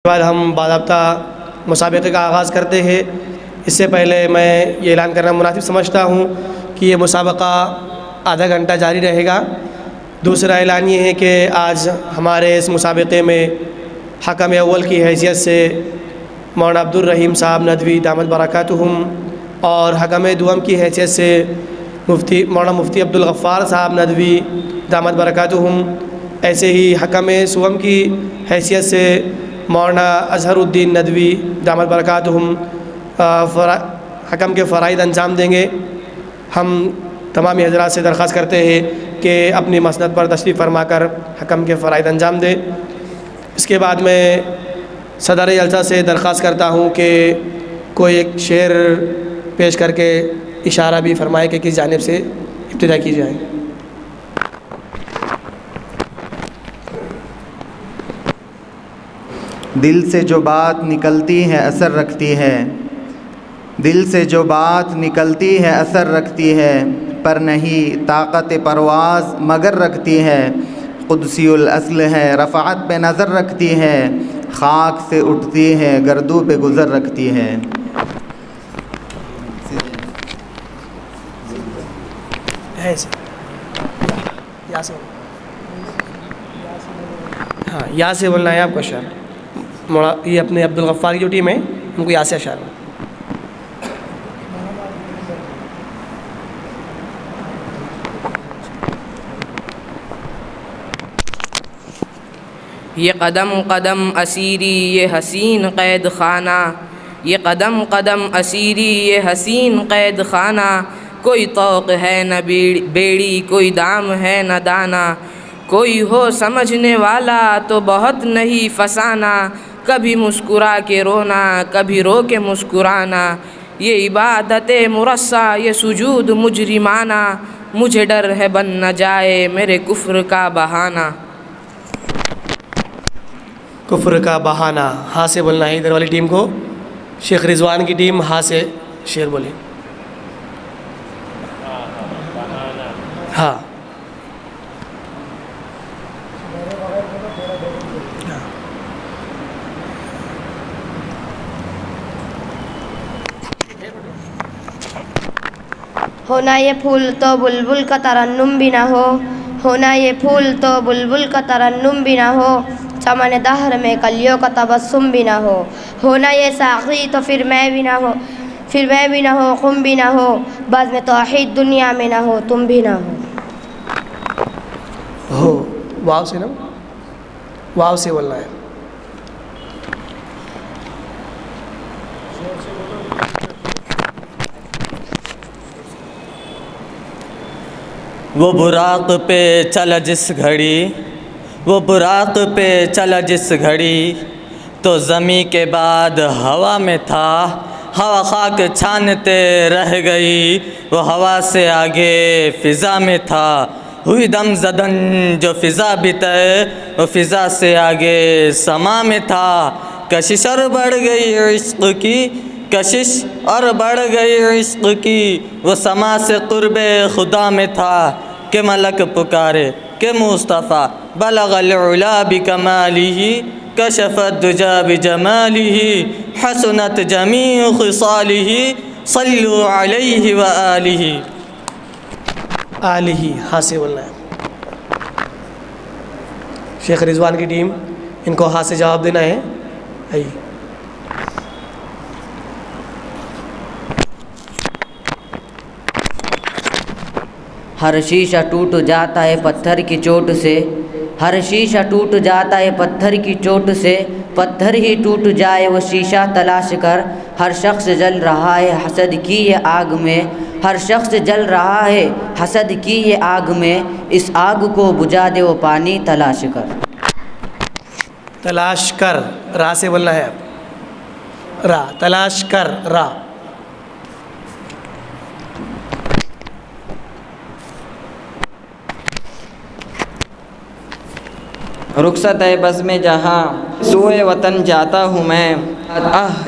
بعد ہم باضابطہ مسابقے کا آغاز کرتے ہیں۔ اس سے پہلے میں یہ اعلان کرنا مناسب سمجھتا ہوں کہ یہ مسابقہ آدھا گھنٹہ جاری رہے گا۔ دوسرا اعلان یہ ہے کہ آج ہمارے اس مسابقے میں حکم اول کی حیثیت سے مولانا عبدالرحیم صاحب ندوی دامت برکاتہم اور حکم دوم کی حیثیت سے مولانا مفتی عبدالغفار صاحب ندوی دامت برکاتہم، ایسے ہی حکم سوم کی حیثیت سے مولانا اظہر الدین ندوی دامت برکاتہم حکم کے فرائض انجام دیں گے۔ ہم تمامی حضرات سے درخواست کرتے ہیں کہ اپنی مسند پر تشریف فرما کر حکم کے فرائض انجام دیں۔ اس کے بعد میں صدر جلسہ سے درخواست کرتا ہوں کہ کوئی ایک شعر پیش کر کے اشارہ بھی فرمائے کہ کس جانب سے ابتدا کی جائے۔ دل سے جو بات نکلتی ہے اثر رکھتی ہے، دل سے جو بات نکلتی ہے اثر رکھتی ہے، پر نہیں طاقت پرواز مگر رکھتی ہے، قدسی الاصل ہے رفعت پہ نظر رکھتی ہے، خاک سے اٹھتی ہے گردوں پہ گزر رکھتی ہے۔ ہاں یا سے بولنا ہے آپ کو اشعار، یہ اپنے عبدالغفار کی جو ٹیم ہے ان کو یا سے اشعار۔ یہ قدم قدم اسیری یہ حسین قید خانہ، یہ قدم قدم اسیری یہ حسین قید خانہ، کوئی طوق ہے نہ بیڑی کوئی دام ہے نہ دانہ، کوئی ہو سمجھنے والا تو بہت نہیں فسانہ، کبھی مسکرا کے رونا کبھی رو کے مسکرانا، یہ عبادت مرصع یہ سجود مجرمانہ، مجھے ڈر ہے بن نہ جائے میرے کفر کا بہانہ۔ کفر کا بہانہ ہاں سے بولنا ہے ادھر والی ٹیم کو۔ شیخ رضوان کی ٹیم ہاں سے شعر بولے۔ ہاں ہونا یہ پھول تو بلبل کا ترنم بھی نہ ہو، ہونا یہ پھول تو بلبل کا ترنم بھی نہ ہو، چمن دہر میں کلیوں کا تبسم بھی نہ ہو، ہونا یہ ساقی تو پھر میں بھی نہ ہو، پھر میں بھی نہ ہو خم بھی نہ ہو، بزم توحید دنیا میں نہ ہو تم بھی نہ ہو۔ واو سے نا، واو سے بولنا ہے۔ وہ براق پہ چلا جس گھڑی، وہ براق پہ چلا جس گھڑی، تو زمیں کے بعد ہوا میں تھا، ہوا خاک چھانتے رہ گئی، وہ ہوا سے آگے فضا میں تھا، ہوئی دم زدن جو فضا بھی طے، وہ فضا سے آگے سما میں تھا، کشش اور بڑھ گئی عشق کی، کشش اور بڑھ گئی عشق کی، وہ سما سے قرب خدا میں تھا، کہ ملک پکارے کہ مصطفیٰ بلغ العلا بکمالہ، کشف الدجا بجمالہ، حسنت جمیع خصالہ، صلوا علیہ وآلہ۔ آلہ ہاں سے بولنا ہے۔ شیخ رضوان کی ٹیم ان کو ہاں سے جواب دینا ہے۔ آئیے۔ ہر شیشہ ٹوٹ جاتا ہے پتھر کی چوٹ سے، ہر شیشہ ٹوٹ جاتا ہے پتھر کی چوٹ سے، پتھر ہی ٹوٹ جائے وہ شیشہ تلاش کر، ہر شخص جل رہا ہے حسد کی یہ آگ میں، ہر شخص جل رہا ہے حسد کی یہ آگ میں، اس آگ کو بجھا دے وہ پانی تلاش کر۔ تلاش کر را سے بولنا ہے را، تلاش کر را۔ رخصت ہے بزم جہاں سوئے وطن جاتا ہوں میں،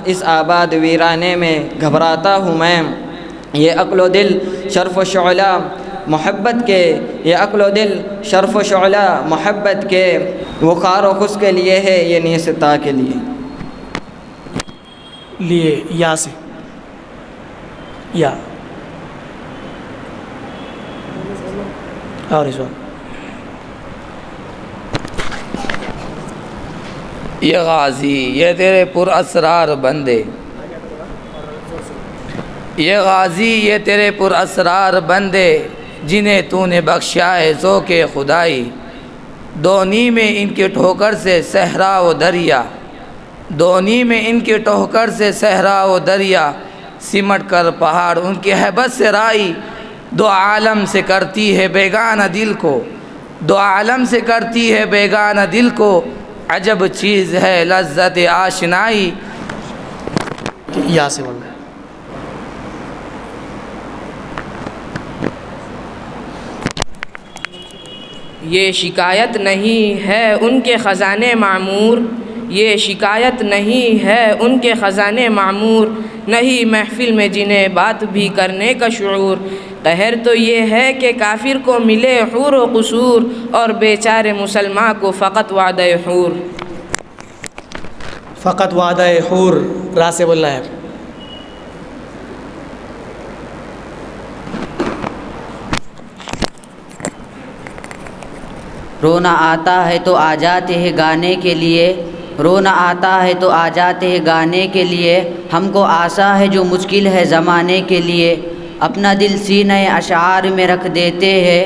اس آباد ویرانے میں گھبراتا ہوں میں، یہ عقل و دل شرف و شعلہ محبت کے، یہ عقل و دل شرف و شعلہ محبت کے، وہ خار و خس کے لیے ہے یہ نیستہ کے لیے۔ لیے یا سے یا اور اس وقت یہ غازی یہ تیرے پر اسرار بندے، یہ غازی یہ تیرے پر اسرار بندے، جنہیں تو نے بخشا ہے ذوق خدائی، دونی میں ان کے ٹھوکر سے صحرا و دریا، دونی میں ان کے ٹھوکر سے صحرا و دریا، سمٹ کر پہاڑ ان کی ہیبت سے رائی، دو عالم سے کرتی ہے بیگانہ دل کو، دو عالم سے کرتی ہے بیگانہ دل کو، عجب چیز ہے لذت آشنائی۔ یا سے بولنا ہے۔ یہ شکایت نہیں ہے ان کے خزانے معمور، یہ شکایت نہیں ہے ان کے خزانے معمور، نہیں محفل میں جنہیں بات بھی کرنے کا شعور، قہر تو یہ ہے کہ کافر کو ملے حور و قصور، اور بیچارے مسلمان کو فقط وعدہ حور۔ فقط وعدہ حور را سے بولنا ہے۔ رونا آتا ہے تو آ جاتے ہیں گانے کے لیے، رونا آتا ہے تو آ جاتے ہیں گانے کے لیے، ہم کو آسا ہے جو مشکل ہے زمانے کے لیے، اپنا دل سینہ اشعار میں رکھ دیتے ہیں،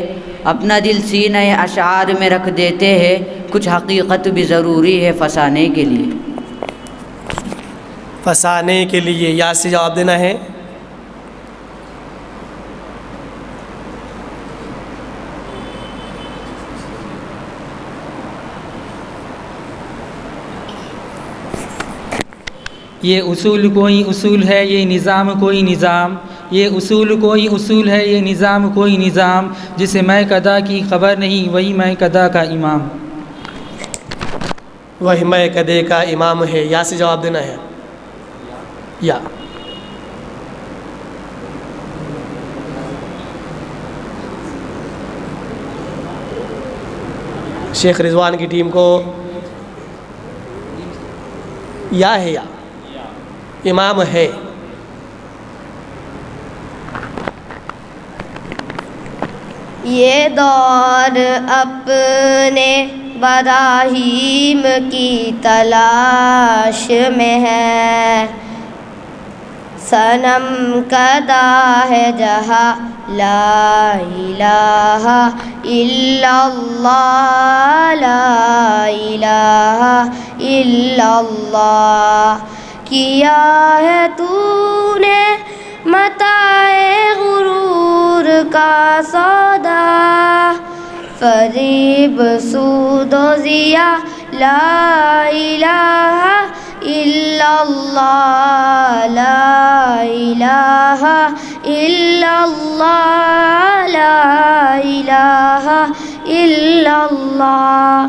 اپنا دل سینہ اشعار میں رکھ دیتے ہیں، کچھ حقیقت بھی ضروری ہے فسانے کے لیے۔ فسانے کے لیے یا سے جواب دینا ہے۔ یہ اصول کوئی اصول ہے یہ نظام کوئی نظام، یہ اصول کوئی اصول ہے یہ نظام کوئی نظام، جسے میں قدا کی خبر نہیں وہی میں قدا کا امام۔ وہی میں قدے کا امام ہے، یا سے جواب دینا ہے۔ یا شیخ رضوان کی ٹیم کو یا ہے، یا امام ہے۔ یہ دور اپنے براہیم کی تلاش میں ہے، صنم کدا ہے جہاں لا الہ الا اللہ، لا الہ الا اللہ۔ کیا ہے تو نے متاع غرور کا سودا، فریب سود و ضیا، لا الہ الا اللہ، لا الہ الا اللہ، لا الہ الا اللہ۔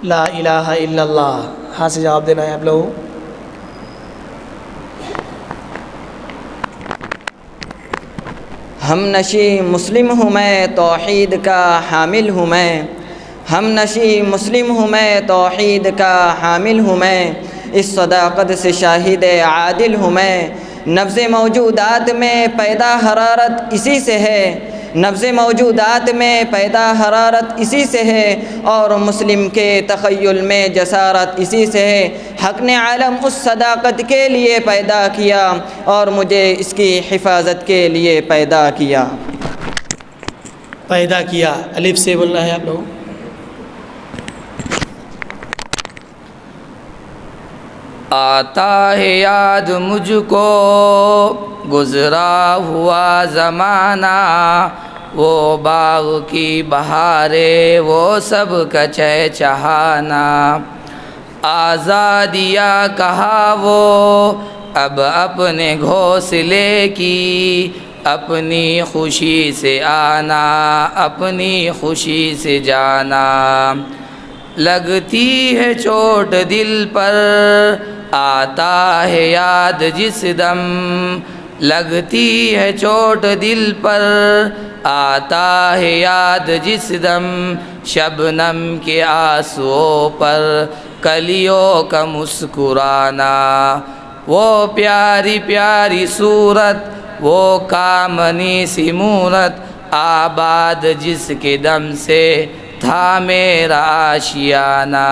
لا الہ الا اللہ، ہاں سے جواب دینا ہے آپ لوگوں۔ ہم نشی مسلم ہوں میں توحید کا حامل ہوں میں، ہم نشی مسلم ہوں میں توحید کا حامل ہوں میں، اس صداقت سے شاہد عادل ہوں میں، نبض موجودات میں پیدا حرارت اسی سے ہے، نبض موجودات میں پیدا حرارت اسی سے ہے، اور مسلم کے تخیل میں جسارت اسی سے ہے، حق نے عالم اس صداقت کے لیے پیدا کیا، اور مجھے اس کی حفاظت کے لیے پیدا کیا۔ پیدا کیا، الف سے بولنا ہے آپ لوگوں۔ آتا ہے یاد مجھ کو گزرا ہوا زمانہ، وہ باغ کی بہاریں وہ سب کا چہچہانا، آزادیاں کہا وہ اب اپنے گھونسلے کی، اپنی خوشی سے آنا اپنی خوشی سے جانا، لگتی ہے چوٹ دل پر آتا ہے یاد جس دم، لگتی ہے چوٹ دل پر آتا ہے یاد جس دم، شبنم کے آنسوؤں پر کلیوں کا مسکرانا، وہ پیاری پیاری صورت، وہ کامنی سی مورت، آباد جس کے دم سے تھا میرا آشیانہ،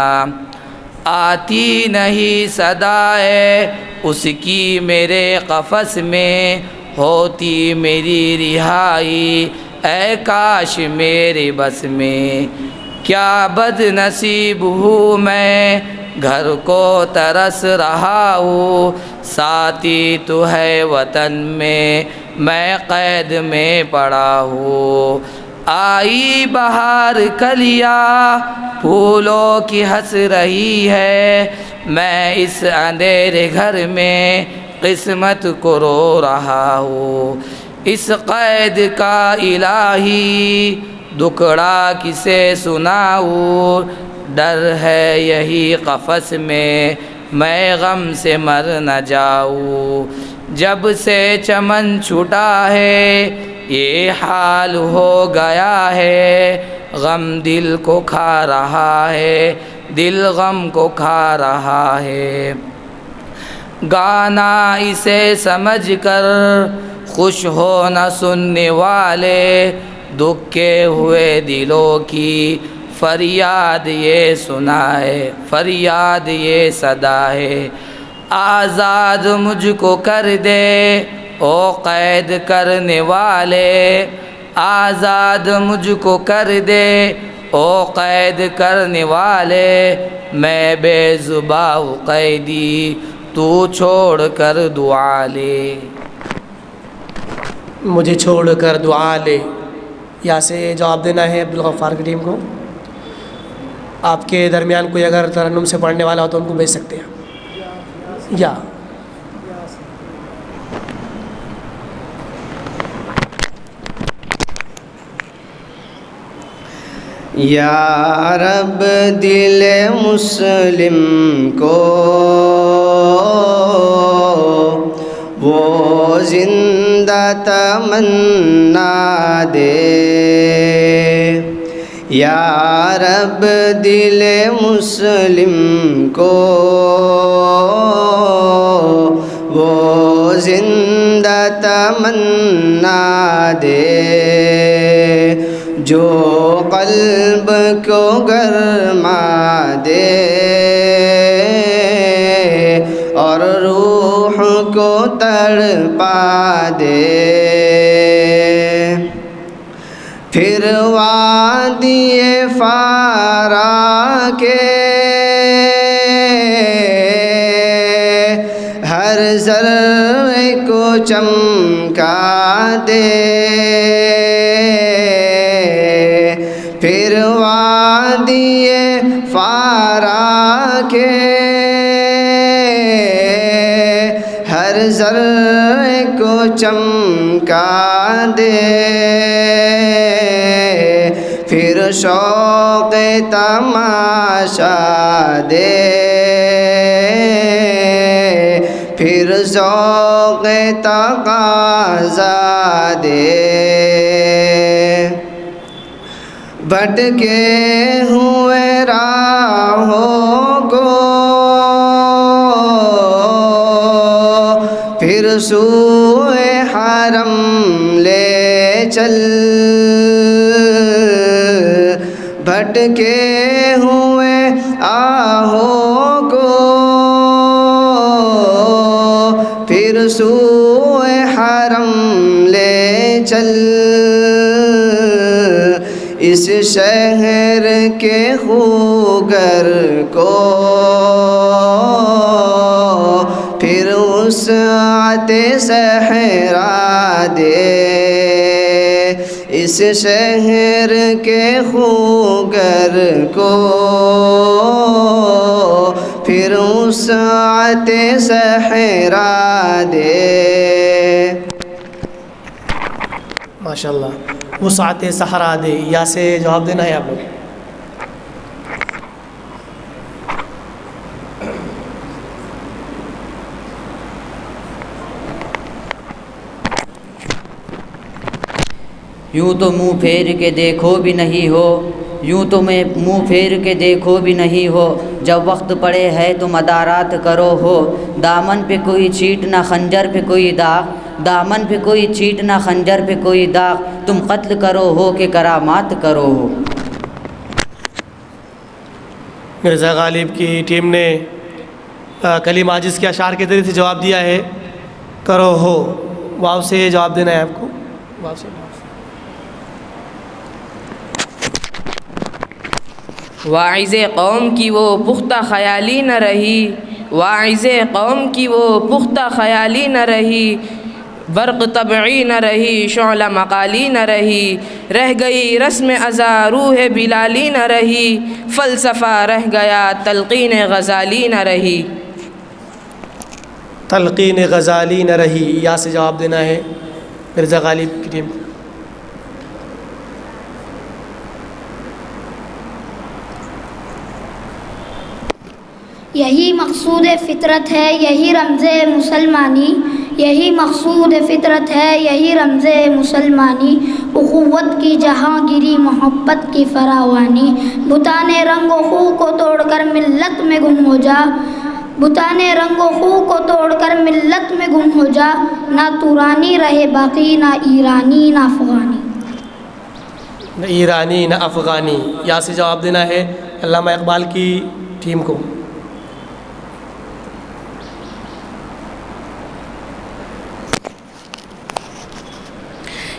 آتی نہیں صدائے اس کی میرے قفس میں، ہوتی میری رہائی اے کاش میرے بس میں، کیا بد نصیب ہوں میں گھر کو ترس رہا ہوں، ساتھی تو ہے وطن میں قید میں پڑا ہوں، آئی بہار کلیاں پھولوں کی ہنس رہی ہے، میں اس اندھیرے گھر میں قسمت کو رو رہا ہوں، اس قید کا الہی دکڑا کسے سناؤں، ڈر ہے یہی قفس میں غم سے مر نہ جاؤں، جب سے چمن چھوٹا ہے یہ حال ہو گیا ہے، غم دل کو کھا رہا ہے، دل غم کو کھا رہا ہے، گانا اسے سمجھ کر خوش ہو نہ سننے والے، دکھے ہوئے دلوں کی فریاد یہ سنائے، فریاد یہ صدا ہے، آزاد مجھ کو کر دے او قید کرنے والے، آزاد مجھ کو کر دے او قید کرنے والے، میں بے زباں قیدی تو چھوڑ کر دعا لے، مجھے چھوڑ کر دعا لے، یہاں سے جواب دینا ہے عبدالغفار کی ٹیم کو۔ آپ کے درمیان کوئی اگر ترنم سے پڑھنے والا ہو تو ان کو بھیج سکتے ہیں، یا یا رب دل مسلم کو وہ زندہ تمنا دے، یا رب دل مسلم کو وہ زندہ تمنا دے، جو قلب کو گرما دے اور روح کو تڑپا دے، پھر وادی فارا کے ہر ذرے کو چمکا دے، پھر وادی فارا کے ہر ذرے کو چمکا دے، پھر شوق تماشا دے، پھر ذوق تقاضا دے، بھٹکے ہوئے راہوں کو پھر سوئے حرم لے چل، بھٹکے ہوئے آہوں کو پھر سوئے حرم لے چل، اس شہر کے خوگر کو پھر وسعت صحرا دے، اس شہر کے خوگر کو پھر وسعت صحرا دے، ماشاءاللہ وسعت صحرا دے، یا سے جواب دینا ہے آپ لوگ۔ یوں تو منہ پھیر کے دیکھو بھی نہیں ہو، یوں تو میں منہ پھیر کے دیکھو بھی نہیں ہو، جب وقت پڑے ہے تو مدارات کرو ہو، دامن پہ کوئی چیٹ نہ خنجر پہ کوئی داغ، دامن پہ کوئی چیٹ نہ خنجر پہ کوئی داغ، تم قتل کرو ہو کہ کرامات کرو ہو۔ مرزا غالب کی ٹیم نے کلیم عاجز کے اشعار کے ذریعے سے جواب دیا ہے، کرو ہو، واو سے جواب دینا ہے آپ کو، واو سے۔ واعظ قوم کی وہ پختہ خیالی نہ رہی، واعظ قوم کی وہ پختہ خیالی نہ رہی، برق طبعی نہ رہی، شعلہ مقالی نہ رہی، رہ گئی رسم ازا روح بلالی نہ رہی، فلسفہ رہ گیا تلقین غزالی نہ رہی۔ تلقین غزالی نہ رہی، یا سے جواب دینا ہے مرزا غالب کی ٹیم کو۔ یہی مقصود فطرت ہے یہی رمز مسلمانی، یہی مقصود فطرت ہے یہی رمز مسلمانی، اخوت کی جہاں گیری محبت کی فراوانی، بتانے رنگ و خو کو توڑ کر ملت میں گم ہو جا، بتانے رنگ و خو کو توڑ کر ملت میں گم ہو جا، نہ تورانی رہے باقی نہ ایرانی نہ افغانی۔ نہ ایرانی نہ افغانی، یا سے جواب دینا ہے علامہ اقبال کی ٹیم کو۔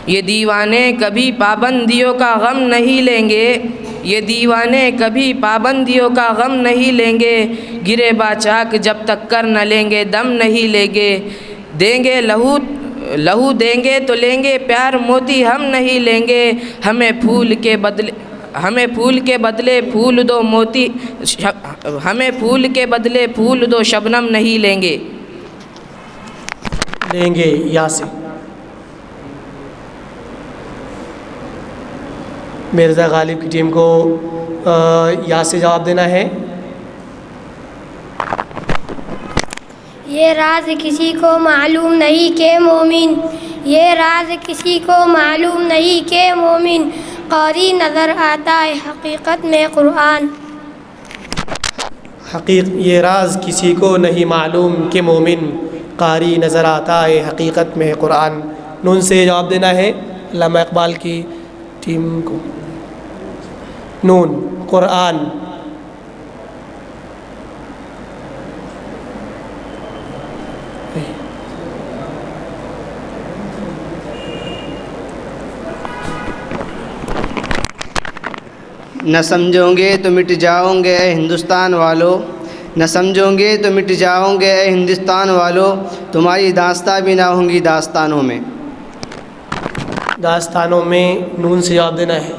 یہ دیوانے کبھی پابندیوں کا غم نہیں لیں گے، یہ دیوانے کبھی پابندیوں کا غم نہیں لیں گے، گرے باچاک جب تک کر نہ لیں گے دم نہیں لیں گے، دیں گے لہو دیں گے تو لیں گے پیار موتی ہم نہیں لیں گے، ہمیں پھول کے بدلے پھول دو موتی، ہمیں پھول کے بدلے پھول دو شبنم نہیں لیں گے۔ لیں گے، یا سے مرزا غالب کی ٹیم کو یا سے جواب دینا ہے۔ یہ راز کسی کو معلوم نہیں کہ مومن، یہ راز کسی کو معلوم نہیں کہ مومن، قاری نظر آتا ہے حقیقت میں قرآن۔ یہ راز کسی کو نہیں معلوم کہ مومن، قاری نظر آتا ہے حقیقت میں قرآن۔ نون سے جواب دینا ہے علامہ اقبال کی ٹیم کو۔ نون، قرآن۔ نہ سمجھو گے تو مٹ جاؤ گے اے ہندوستان والو، نہ سمجھو گے تو مٹ جاؤ گے اے ہندوستان والو، تمہاری داستاں بھی نہ ہوں گی داستانوں میں۔ داستانوں میں، نون سے جواب دینا ہے۔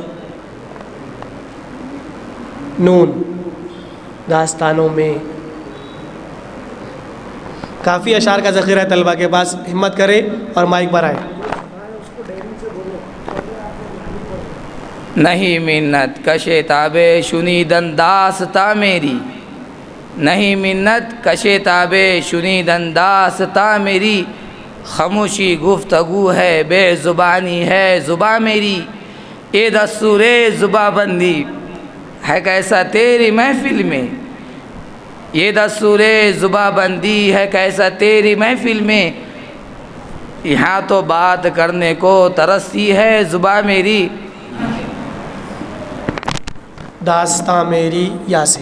نون، داستانوں میں۔ کافی اشعار کا ذخیرہ ہے طلبہ کے پاس، ہمت کرے اور مائک پر آئے۔ نہیں منت کشے تابے شنیدن داستاں میری، نہیں منت کشے تابے شنیدن داستاں میری، خاموشی گفتگو ہے بے زبانی ہے زباں میری، اے دستور زباں بندی ہے کیسا تیری محفل میں، یہ دستور زباں بندی ہے کیسا تیری محفل میں، یہاں تو بات کرنے کو ترستی ہے زباں میری۔ داستاں میری، یا سے۔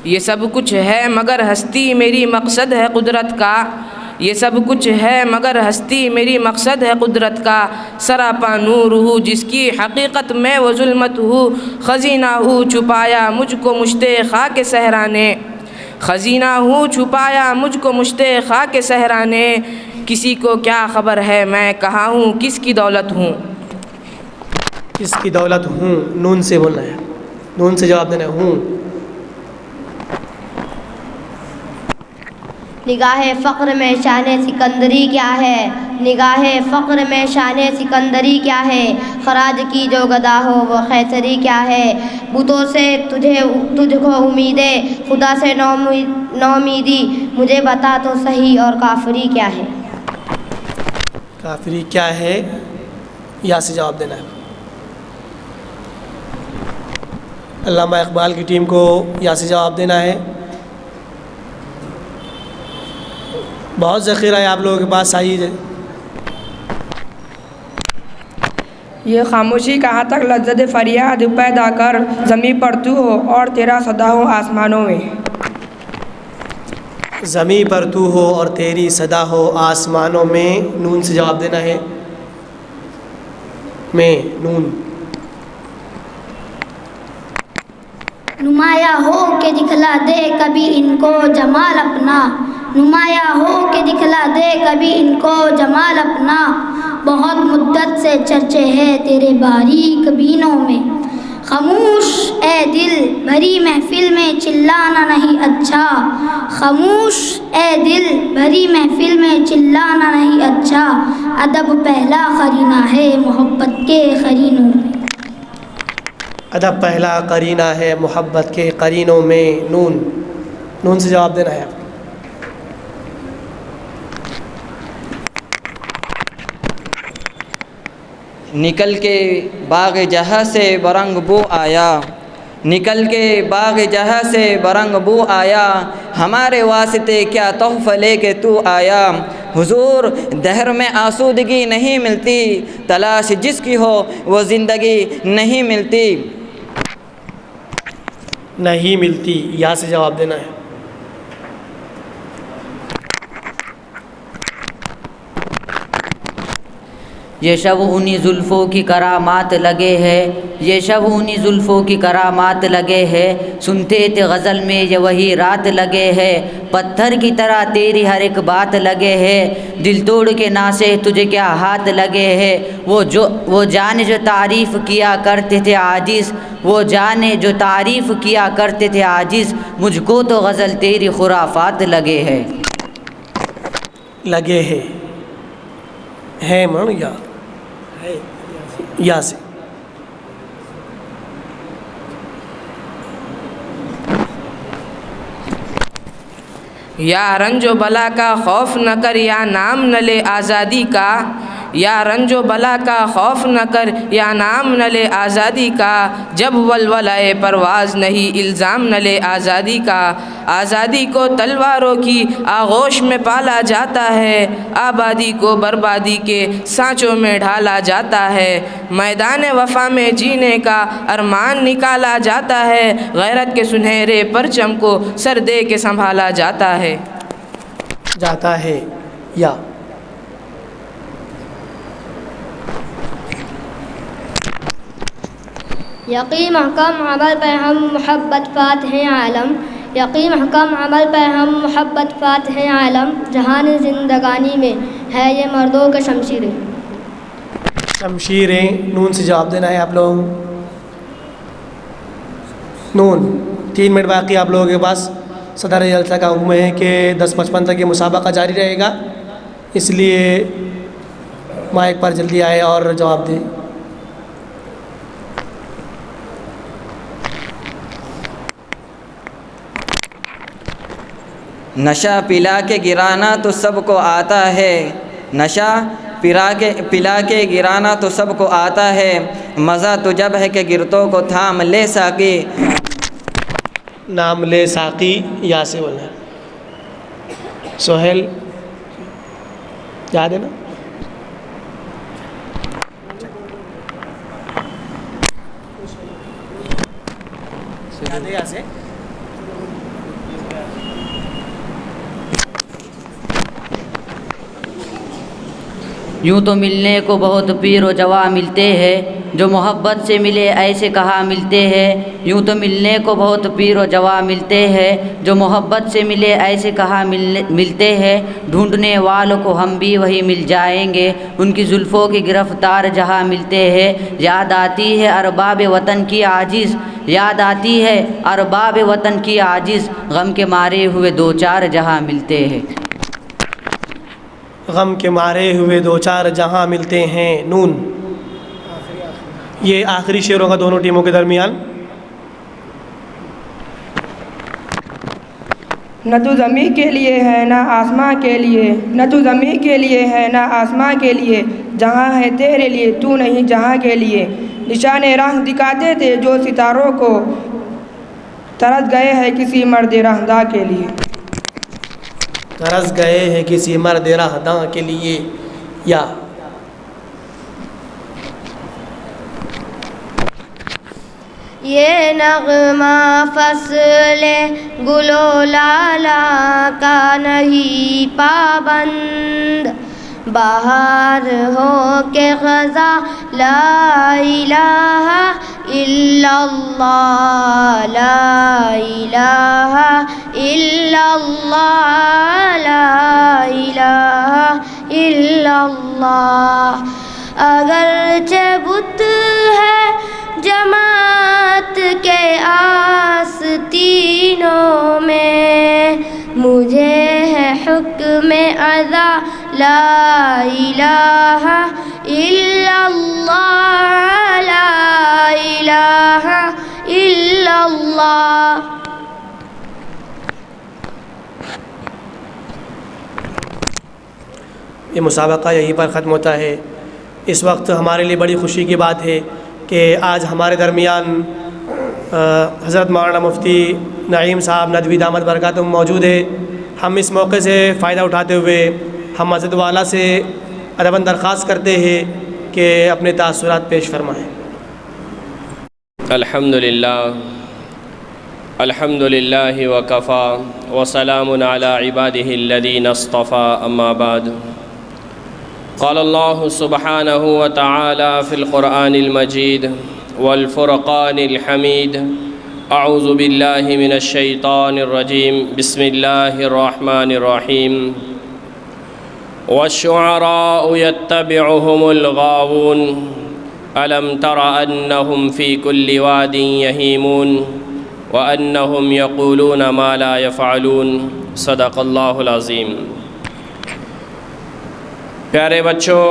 یہ سب کچھ ہے مگر ہستی میری مقصد ہے قدرت کا، یہ سب کچھ ہے مگر ہستی میری مقصد ہے قدرت کا، سراپا نور ہوں جس کی حقیقت میں وہ ظلمت ہوں، خزینہ ہوں چھپایا مجھ کو مشتے خاک صحرا نے، خزینہ ہوں چھپایا مجھ کو مشتے خاک صحرا نے، کسی کو کیا خبر ہے میں کہاں ہوں کس کی دولت ہوں۔ کس کی دولت ہوں، نون سے بولنا ہے، نون سے جواب دینا ہے ہوں۔ نگاہ فقر میں شان سکندری کیا ہے، نگاہ فقر میں شان سکندری کیا ہے، خراج کی جو گدا ہو وہ خیسری کیا ہے، بتوں سے تجھ کو امیدیں خدا سے نومیدی، مجھے بتا تو صحیح اور کافری کیا ہے۔ کافری کیا ہے، یا سے جواب دینا ہے. علامہ اقبال کی ٹیم کو یا سے جواب دینا ہے. بہت ذخیرہ ہے آپ لوگوں کے پاس. آئیے. یہ خاموشی کہاں تک لذت فریاد پیدا کر زمیں پر تو ہو اور تیرا صدا ہو آسمانوں میں. زمیں پر تو ہو اور تیری صدا ہو آسمانوں میں. نون سے جواب دینا ہے. میں نون. نمایاں ہو کہ دکھلا دے کبھی ان کو جمال اپنا. نمایاں ہو کہ دکھلا دے کبھی ان کو جمال اپنا. بہت مدت سے چرچے ہے تیرے باریک بینوں میں. خاموش اے دل بھری محفل میں چلانا نہیں اچھا. خاموش اے دل بھری محفل میں چلانا نہیں اچھا. ادب پہلا قرینہ ہے محبت کے قرینوں میں. ادب پہلا قرینہ ہے محبت کے قرینوں میں. نون. نون سے جواب دینا ہے. نکل کے باغ جہاں سے برنگ بو آیا. نکل کے باغ جہاں سے برنگ بو آیا. ہمارے واسطے کیا تحفہ لے کے تو آیا. حضور دہر میں آسودگی نہیں ملتی. تلاش جس کی ہو وہ زندگی نہیں ملتی. نہیں ملتی. یا سے جواب دینا ہے. یہ شب انہی زلفوں کی کرامات لگے ہے. یہ شب انہی زلفوں کی کرامات لگے ہے. سنتے تھے غزل میں یہ وہی رات لگے ہے. پتھر کی طرح تیری ہر ایک بات لگے ہے. دل توڑ کے ناسے تجھے کیا ہاتھ لگے ہے. وہ جانے جو تعریف کیا کرتے تھے عاجز. وہ جانے جو تعریف کیا کرتے تھے عاجز. مجھ کو تو غزل تیری خرافات لگے ہے. لگے ہے من یا ہے. یا سے. یا رنج و بلا کا خوف نہ کر یا نام نہ لے آزادی کا. یا رنج و بلا کا خوف نہ کر یا نام نہ لے آزادی کا. جب ولولۂ پرواز نہیں الزام نہ لے آزادی کا. آزادی کو تلواروں کی آغوش میں پالا جاتا ہے. آبادی کو بربادی کے سانچوں میں ڈھالا جاتا ہے. میدان وفا میں جینے کا ارمان نکالا جاتا ہے. غیرت کے سنہرے پرچم کو سر دے کے سنبھالا جاتا ہے. جاتا ہے. یا یقین محکم عمل پہ ہم محبت فاتح عالم. یقین محکم عمل پہ ہم محبت فاتح عالم. جہان زندگانی میں ہے یہ مردوں کے شمشیریں. شمشیریں. نون سے جواب دینا ہے آپ لوگ. نون. 3 منٹ باقی آپ لوگوں کے پاس. صدر جلسہ کا حکم ہے کہ 10:55 تک یہ مسابقہ جاری رہے گا. اس لیے مائک پر جلدی آئے اور جواب دیں. نشہ پلا کے گرانا تو سب کو آتا ہے. نشہ پلا کے گرانا تو سب کو آتا ہے. مزہ تو جب ہے کہ گرتوں کو تھام لے ساقی. نام لے ساقی. یا سے بولنا ہے. سہیل یاد ہے نا. یاد ہے. یا سے. یوں تو ملنے کو بہت پیر و جوا ملتے ہیں. جو محبت سے ملے ایسے کہاں ملتے ہیں. یوں تو ملنے کو بہت پیر و جوا ملتے ہیں. جو محبت سے ملے ایسے کہاں ملتے ہیں. ڈھونڈنے والوں کو ہم بھی وہی مل جائیں گے. ان کی زلفوں کی گرفتار جہاں ملتے ہیں. یاد آتی ہے ارباب وطن کی عاجز. یاد آتی ہے ارباب وطن کی عاجز. غم کے مارے ہوئے 2-4 جہاں ملتے ہیں. غم کے مارے ہوئے 2-4 جہاں ملتے ہیں. نون. یہ آخری شعر ہوگا دونوں ٹیموں کے درمیان. نہ تو زمین کے لیے ہے نہ آسماں کے لیے، نہ تو زمین کے لیے ہے نہ آسماں کے لیے، جہاں ہے تیرے لیے تو نہیں جہاں کے لیے۔ نشان راہ دکھاتے تھے جو ستاروں کو، ترس گئے ہیں کسی مرد راہداں کے لیے۔ ترس گئے ہیں کسی مرد راہداں کے لیے۔ یا یہ نغمہ فصل گل و لالا کا نہیں پابند، بہار ہو کہ خزاں لا الہ الا اللہ، لا الہ الا اللہ، لا الہ الا اللہ۔ اگرچہ بت ہے جماعت کے آستینوں میں، مجھے ہے حکم ادا لا الہ الا اللہ، لا الہ الا اللہ۔ یہ مسابقہ یہیں پر ختم ہوتا ہے۔ اس وقت ہمارے لیے بڑی خوشی کی بات ہے کہ آج ہمارے درمیان حضرت مولانا مفتی نعیم صاحب ندوی دامت برکاتہم موجود ہے۔ ہم اس موقع سے فائدہ اٹھاتے ہوئے ہم حضرت والا سے ادباً درخواست کرتے ہیں کہ اپنے تاثرات پیش فرمائیں۔ الحمد للہ وکفا وسلام علی عبادہ الذین اصطفى، اما بعد۔ قال اللہ سبحانہ وتعالی فی القرآن المجید والفرقان الحمید، اعوذ باللہ من الشیطان الرجیم، بسم اللہ الرحمن الرحیم۔ والشعراء يتبعهم الغاوون ألم تر أنهم في كل واد يهيمون وأنهم يقولون ما لا يفعلون، صدق اللہ العظیم۔ پیارے بچوں،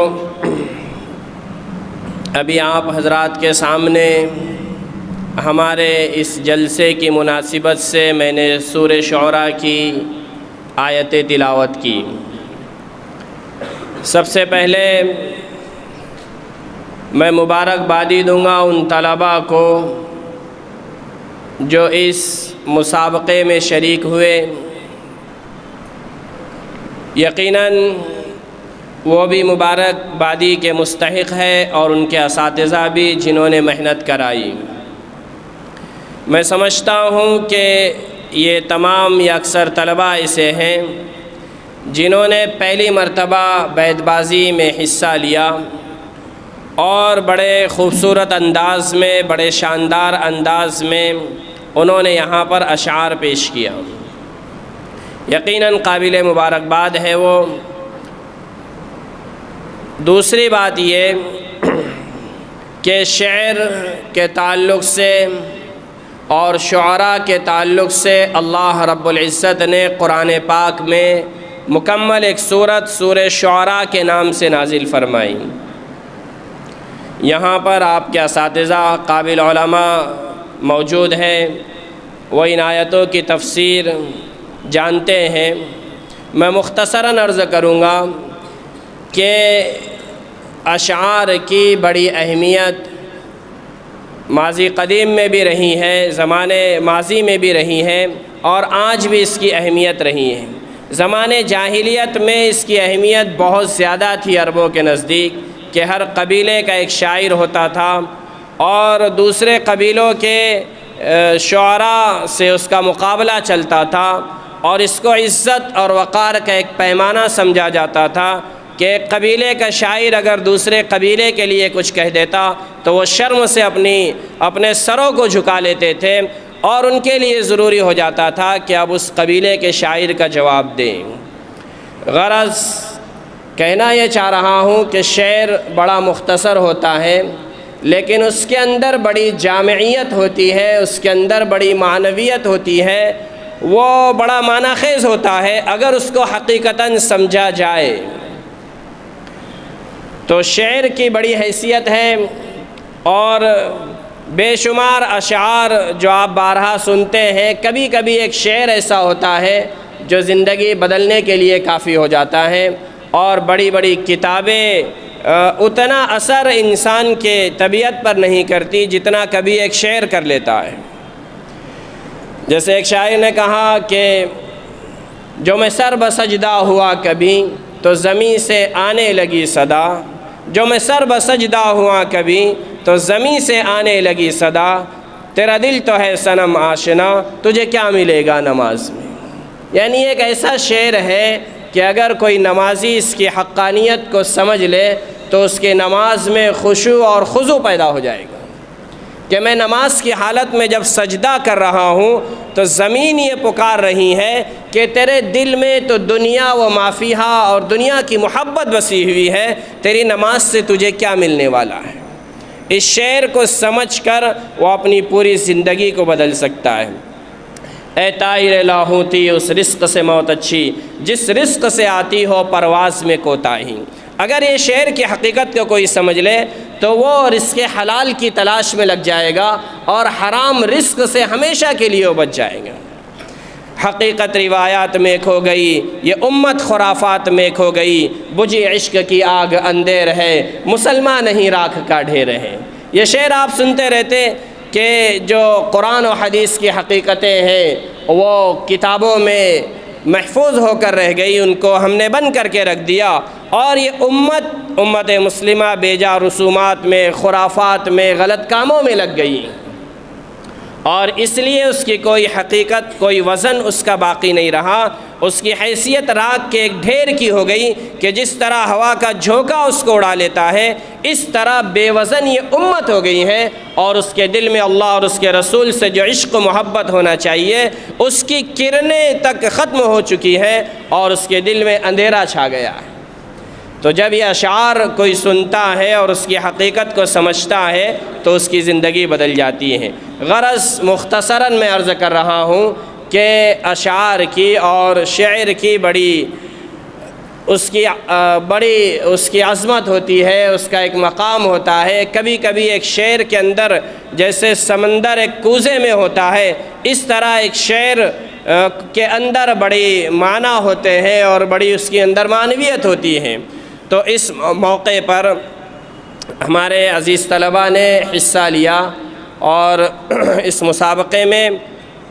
ابھی آپ حضرات کے سامنے ہمارے اس جلسے کی مناسبت سے میں نے سورہ شعراء کی آیت تلاوت کی۔ سب سے پہلے میں مبارکبادی دوں گا ان طلباء کو جو اس مسابقے میں شریک ہوئے۔ یقیناً وہ بھی مبارکبادی کے مستحق ہے اور ان کے اساتذہ بھی جنہوں نے محنت کرائی۔ میں سمجھتا ہوں کہ یہ تمام یا اکثر طلباء ایسے ہیں جنہوں نے پہلی مرتبہ بیت بازی میں حصہ لیا اور بڑے خوبصورت انداز میں، بڑے شاندار انداز میں انہوں نے یہاں پر اشعار پیش کیا۔ یقیناً قابل مبارکباد ہے وہ۔ دوسری بات یہ کہ شعر کے تعلق سے اور شعراء کے تعلق سے اللہ رب العزت نے قرآن پاک میں مکمل ایک سورت سورہ شعراء کے نام سے نازل فرمائی۔ یہاں پر آپ کے اساتذہ قابل علماء موجود ہیں، وہ ان آیتوں کی تفسیر جانتے ہیں۔ میں مختصراً عرض کروں گا کہ اشعار کی بڑی اہمیت ماضی قدیم میں بھی رہی ہے، زمانے ماضی میں بھی رہی ہے اور آج بھی اس کی اہمیت رہی ہے۔ زمانے جاہلیت میں اس کی اہمیت بہت زیادہ تھی عربوں کے نزدیک، کہ ہر قبیلے کا ایک شاعر ہوتا تھا اور دوسرے قبیلوں کے شعراء سے اس کا مقابلہ چلتا تھا، اور اس کو عزت اور وقار کا ایک پیمانہ سمجھا جاتا تھا کہ ایک قبیلے کا شاعر اگر دوسرے قبیلے کے لیے کچھ کہہ دیتا تو وہ شرم سے اپنے سروں کو جھکا لیتے تھے، اور ان کے لیے ضروری ہو جاتا تھا کہ اب اس قبیلے کے شاعر کا جواب دیں۔ غرض کہنا یہ چاہ رہا ہوں کہ شعر بڑا مختصر ہوتا ہے، لیکن اس کے اندر بڑی جامعیت ہوتی ہے، اس کے اندر بڑی معنویت ہوتی ہے، وہ بڑا معنی خیز ہوتا ہے اگر اس کو حقیقتاً سمجھا جائے۔ تو شعر کی بڑی حیثیت ہے، اور بے شمار اشعار جو آپ بارہا سنتے ہیں، کبھی کبھی ایک شعر ایسا ہوتا ہے جو زندگی بدلنے کے لیے کافی ہو جاتا ہے، اور بڑی بڑی کتابیں اتنا اثر انسان کے طبیعت پر نہیں کرتی جتنا کبھی ایک شعر کر لیتا ہے۔ جیسے ایک شاعر نے کہا کہ جو میں سر بسجدہ ہوا کبھی تو زمین سے آنے لگی صدا، جو میں سر بسجدہ ہوا کبھی تو زمین سے آنے لگی صدا، تیرا دل تو ہے صنم آشنا، تجھے کیا ملے گا نماز میں۔ یعنی ایک ایسا شعر ہے کہ اگر کوئی نمازی اس کی حقانیت کو سمجھ لے تو اس کے نماز میں خشوع اور خضوع پیدا ہو جائے گا، کہ میں نماز کی حالت میں جب سجدہ کر رہا ہوں تو زمین یہ پکار رہی ہے کہ تیرے دل میں تو دنیا و ما فیہا اور دنیا کی محبت بسی ہوئی ہے، تیری نماز سے تجھے کیا ملنے والا ہے۔ اس شعر کو سمجھ کر وہ اپنی پوری زندگی کو بدل سکتا ہے۔ اے طائر لاہوتی اس رزق سے موت اچھی، جس رزق سے آتی ہو پرواز میں کوتاہی۔ اگر یہ شعر کی حقیقت کو کوئی سمجھ لے تو وہ رزق حلال کی تلاش میں لگ جائے گا اور حرام رزق سے ہمیشہ کے لیے وہ بچ جائے گا۔ حقیقت روایات میں کھو گئی، یہ امت خرافات میں کھو گئی، بجھی عشق کی آگ اندھیر ہے، مسلمان نہیں راکھ کا ڈھیر ہے۔ یہ شعر آپ سنتے رہتے کہ جو قرآن و حدیث کی حقیقتیں ہیں وہ کتابوں میں محفوظ ہو کر رہ گئی، ان کو ہم نے بند کر کے رکھ دیا، اور یہ امت مسلمہ بیجا رسومات میں، خرافات میں، غلط کاموں میں لگ گئی، اور اس لیے اس کی کوئی حقیقت، کوئی وزن اس کا باقی نہیں رہا۔ اس کی حیثیت راکھ کے ایک ڈھیر کی ہو گئی کہ جس طرح ہوا کا جھونکا اس کو اڑا لیتا ہے، اس طرح بے وزن یہ امت ہو گئی ہے، اور اس کے دل میں اللہ اور اس کے رسول سے جو عشق و محبت ہونا چاہیے اس کی کرنیں تک ختم ہو چکی ہے، اور اس کے دل میں اندھیرا چھا گیا ہے۔ تو جب یہ اشعار کوئی سنتا ہے اور اس کی حقیقت کو سمجھتا ہے تو اس کی زندگی بدل جاتی ہے۔ غرض مختصراً میں عرض کر رہا ہوں کہ اشعار کی اور شعر کی اس کی عظمت ہوتی ہے، اس کا ایک مقام ہوتا ہے۔ کبھی کبھی ایک شعر کے اندر جیسے سمندر ایک کوزے میں ہوتا ہے، اس طرح ایک شعر کے اندر بڑی معنی ہوتے ہیں اور بڑی اس کے اندر معنویت ہوتی ہے۔ تو اس موقع پر ہمارے عزیز طلباء نے حصہ لیا اور اس مسابقے میں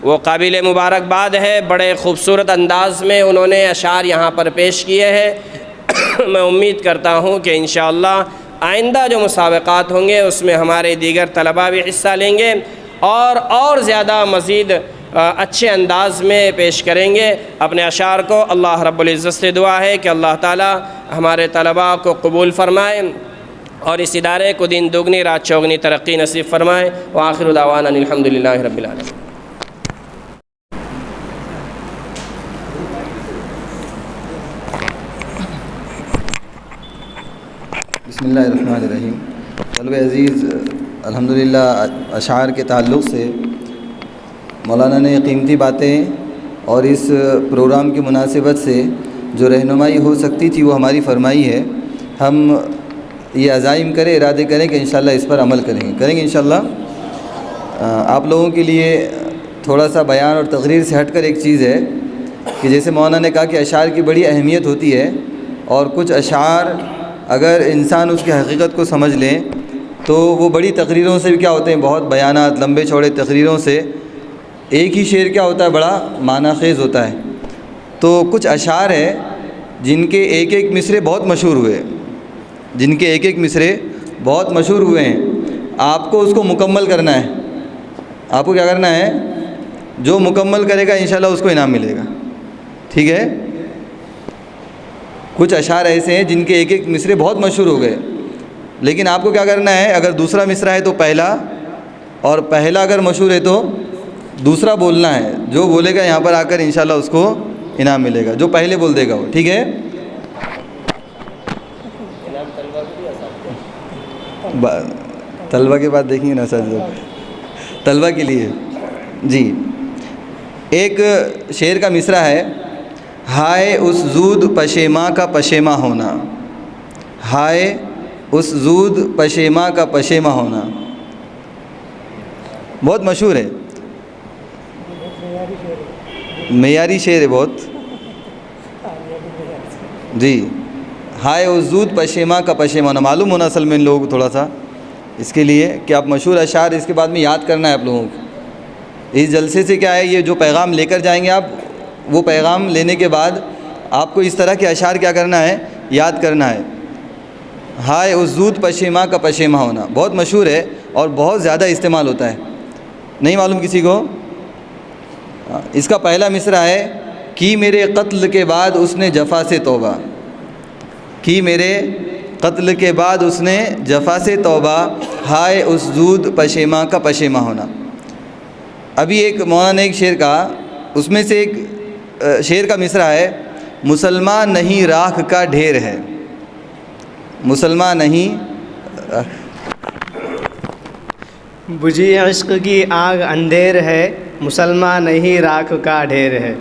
وہ قابل مبارکباد ہے، بڑے خوبصورت انداز میں انہوں نے اشعار یہاں پر پیش کیے ہیں۔ میں امید کرتا ہوں کہ انشاءاللہ آئندہ جو مسابقات ہوں گے اس میں ہمارے دیگر طلباء بھی حصہ لیں گے اور زیادہ مزید اچھے انداز میں پیش کریں گے اپنے اشعار کو۔ اللہ رب العزت سے دعا ہے کہ اللہ تعالی ہمارے طلباء کو قبول فرمائے اور اس ادارے کو دین دوگنی رات چوگنی ترقی نصیب فرمائے۔ وآخر دعوانا الحمدللہ رب العالمین۔ بسم اللہ الرحمن الرحیم۔ طلبہ عزیز، الحمدللہ اشعار کے تعلق سے مولانا نے قیمتی باتیں اور اس پروگرام کی مناسبت سے جو رہنمائی ہو سکتی تھی وہ ہماری فرمائی ہے۔ ہم یہ عزائم کریں، ارادے کریں کہ انشاءاللہ اس پر عمل کریں گے انشاءاللہ۔ آپ لوگوں کے لیے تھوڑا سا بیان اور تقریر سے ہٹ کر ایک چیز ہے کہ جیسے مولانا نے کہا کہ اشعار کی بڑی اہمیت ہوتی ہے، اور کچھ اشعار اگر انسان اس کی حقیقت کو سمجھ لیں تو وہ بڑی تقریروں سے بھی کیا ہوتے ہیں، بہت بیانات، لمبے چوڑے تقریروں سے ایک ہی شعر کیا ہوتا ہے، بڑا معنی خیز ہوتا ہے۔ تو کچھ اشعار ہیں جن کے ایک ایک مصرے بہت مشہور ہوئے ہیں، آپ کو اس کو مکمل کرنا ہے۔ آپ کو کیا کرنا ہے؟ جو مکمل کرے گا انشاءاللہ اس کو انعام ملے گا، ٹھیک ہے۔ کچھ اشعار ایسے ہیں جن کے ایک ایک مصرے بہت مشہور ہو گئے، لیکن آپ کو کیا کرنا ہے، اگر دوسرا مصرع ہے تو پہلا، اور پہلا اگر مشہور ہے تو دوسرا بولنا ہے۔ جو بولے گا یہاں پر آ کر انشاءاللہ اس کو انعام ملے گا، جو پہلے بول دے گا وہ، ٹھیک ہے۔ طلبہ کے بعد دیکھیں گے نا سر، طلبہ کے لیے جی ایک شعر کا مصرع ہے، ہائے اس زود پشیماں کا پشیماں ہونا، ہائے اس زود پشیماں کا پشیماں ہونا، بہت مشہور ہے، معیاری شعر ہے بہت۔ جی ہائے وجود پشیماں کا پشیمانہ، معلوم ہونا اصل میں ان لوگوں کو تھوڑا سا اس کے لیے کہ آپ مشہور اشعار اس کے بعد میں یاد کرنا ہے آپ لوگوں کو. اس جلسے سے کیا ہے، یہ جو پیغام لے کر جائیں گے آپ، وہ پیغام لینے کے بعد آپ کو اس طرح کے اشعار کیا کرنا ہے، یاد کرنا ہے. ہائے وجود پشیماں کا پشیماں ہونا بہت مشہور ہے اور بہت زیادہ استعمال ہوتا ہے. نہیں معلوم کسی کو؟ اس کا پہلا مصرع ہے کی میرے قتل کے بعد اس نے جفا سے توبہ، کی میرے قتل کے بعد اس نے جفا سے توبہ، ہائے وجود پشیماں کا پشیماں ہونا. ابھی ایک مولانا نے ایک شعر کہا، اس میں سے ایک شعر کا مصرع ہے مسلمان نہیں راکھ کا ڈھیر ہے، مسلمان نہیں. بجھی عشق کی آگ اندھیر ہے، مسلمان نہیں راکھ کا ڈھیر ہے.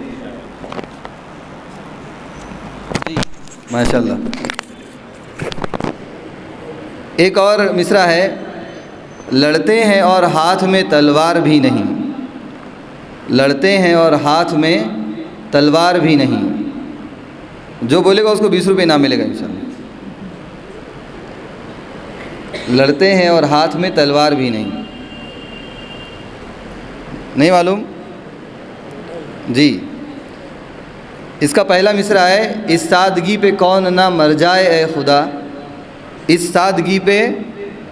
ماشاء اللہ. ایک اور مصرع ہے لڑتے ہیں اور ہاتھ میں تلوار بھی نہیں، لڑتے ہیں اور ہاتھ میں تلوار بھی نہیں. جو بولے گا اس کو 20 روپے انعام ملے گا انشاءاللہ. لڑتے ہیں اور ہاتھ میں تلوار بھی نہیں. نہیں معلوم؟ جی اس کا پہلا مصرع ہے اس سادگی پہ کون نہ مر جائے اے خدا، اس سادگی پہ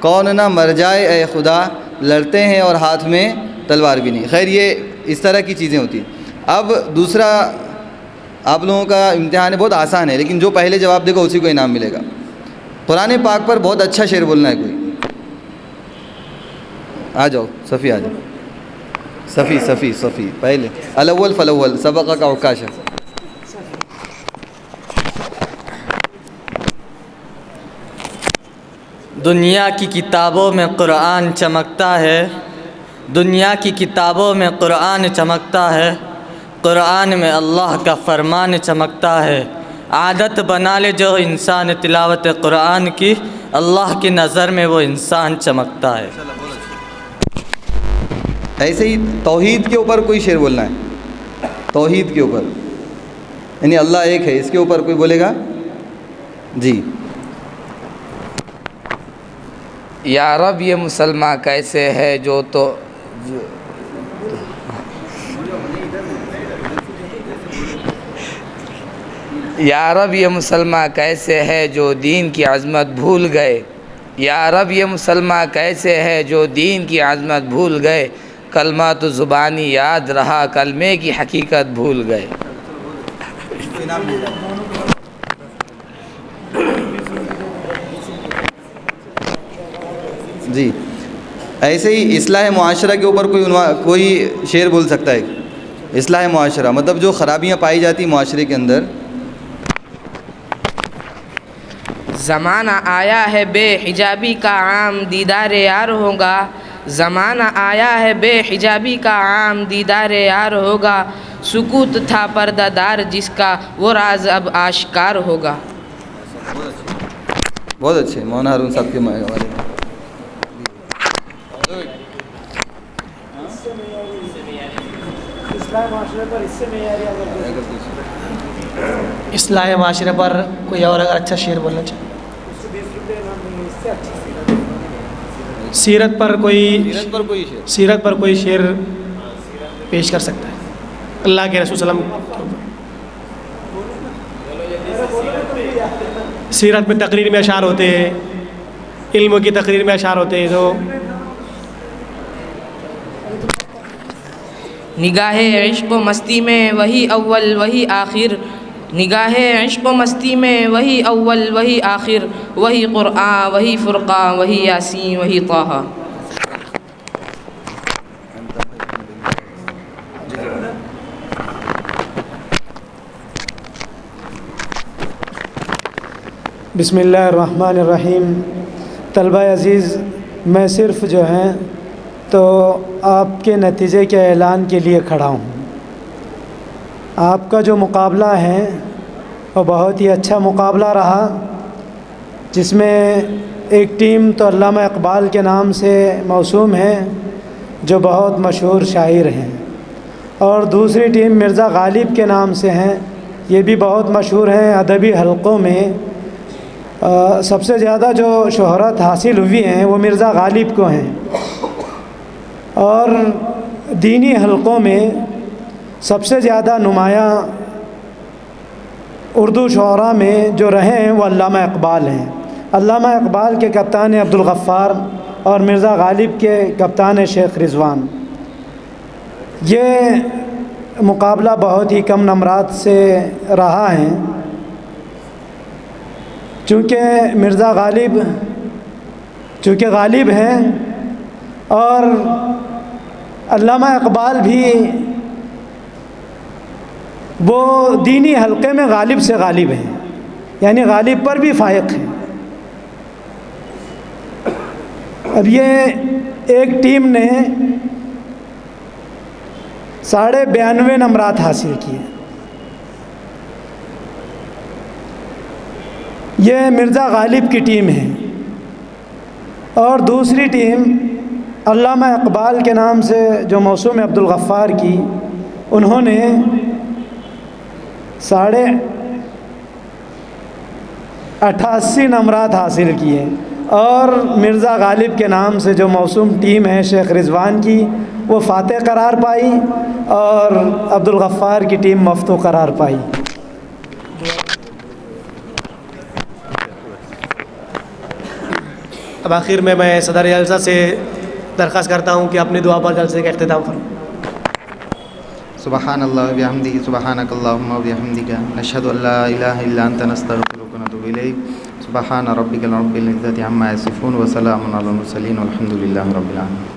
کون نہ مر جائے اے خدا، لڑتے ہیں اور ہاتھ میں تلوار بھی نہیں. خیر یہ اس طرح کی چیزیں ہوتی ہیں. اب دوسرا آپ لوگوں کا امتحان ہے، بہت آسان ہے، لیکن جو پہلے جواب دے گا اسی کو انعام ملے گا. قرآن پاک پر بہت اچھا شعر بولنا ہے کوئی. آ جاؤ صفی، آ جاؤ. صفی پہلے الاول فالاول سبق کا عکاشہ. دنیا کی کتابوں میں قرآن چمکتا ہے، دنیا کی کتابوں میں قرآن چمکتا ہے، قرآن میں اللہ کا فرمان چمکتا ہے. عادت بنا لے جو انسان تلاوت قرآن کی، اللہ کی نظر میں وہ انسان چمکتا ہے. ایسے ہی توحید کے اوپر کوئی شعر بولنا ہے، توحید کے اوپر، یعنی اللہ ایک ہے، اس کے اوپر کوئی بولے گا. جی یا رب یہ مسلمان کیسے ہے جو تو یا رب یہ مسلمان کیسے ہے جو دین کی عظمت بھول گئے، یا رب یہ مسلمان کیسے ہے جو دین کی عظمت بھول گئے، کلمہ تو زبانی یاد رہا کلمے کی حقیقت بھول گئے. جی ایسے ہی اصلاح معاشرہ کے اوپر کوئی شعر بول سکتا ہے. اصلاح معاشرہ مطلب جو خرابیاں پائی جاتی معاشرے کے اندر. زمانہ آیا ہے بے حجابی کا عام دیدار یار ہوگا، زمانہ آیا ہے بے حجابی کا عام دیدار یار ہوگا، سکوت تھا پردہ دار جس کا وہ راز اب آشکار ہوگا. بہت اچھے مولانا ہارون صاحب کے والے. اصلاح معاشرے پر کوئی اور اگر اچھا شعر بولنا چاہے. سیرت پر کوئی شعر پیش کر سکتا ہے اللہ کے رسول صلی اللہ علیہ وسلم. سیرت میں تقریر میں اشعار ہوتے ہیں، علم کی تقریر میں اشعار ہوتے ہیں. تو نگاہ عشق و مستی میں وہی اول وہی آخر، نگاہ عشق و مستی میں وہی اول وہی آخر، وہی قرآن وہی فرقان وہی یاسین وہی طٰہٰ. بسم اللہ الرحمن الرحیم. طلبہ عزیز، میں صرف جو ہیں تو آپ کے نتیجے کے اعلان کے لیے کھڑا ہوں. آپ کا جو مقابلہ ہے وہ بہت ہی اچھا مقابلہ رہا، جس میں ایک ٹیم تو علامہ اقبال کے نام سے موسوم ہے جو بہت مشہور شاعر ہیں، اور دوسری ٹیم مرزا غالب کے نام سے ہیں یہ بھی بہت مشہور ہیں ادبی حلقوں میں. سب سے زیادہ جو شہرت حاصل ہوئی ہیں وہ مرزا غالب کو ہیں، اور دینی حلقوں میں سب سے زیادہ نمایاں اردو شعراء میں جو رہے ہیں وہ علامہ اقبال ہیں. علامہ اقبال کے کپتان عبدالغفار اور مرزا غالب کے کپتان شیخ رضوان. یہ مقابلہ بہت ہی کم نمرات سے رہا ہے، چونکہ مرزا غالب ہیں اور علامہ اقبال بھی وہ دینی حلقے میں غالب سے غالب ہیں، یعنی غالب پر بھی فائق ہیں. اب یہ ایک ٹیم نے 92.5 نمرات حاصل کیے. یہ مرزا غالب کی ٹیم ہے، اور دوسری ٹیم علامہ اقبال کے نام سے جو موسوم عبدالغفار کی، انہوں نے 88 نمرات حاصل کیے. اور مرزا غالب کے نام سے جو موسوم ٹیم ہے شیخ رضوان کی، وہ فاتح قرار پائی، اور عبدالغفار کی ٹیم مفتو قرار پائی. اب آخر میں صدر جلسہ سے درخواست کرتا ہوں کہ اپنی دعا پر جلسے کا اختتام کروں. سبحان اللہ و بحمدہ، سبحانک اللہم و بحمدک، نشہد ان لا الہ الا انت، نستغفرک و نتوب الیک. سبحان ربک رب العزۃ عما یصفون، وسلام علی المرسلین، والحمد للہ رب العالمین.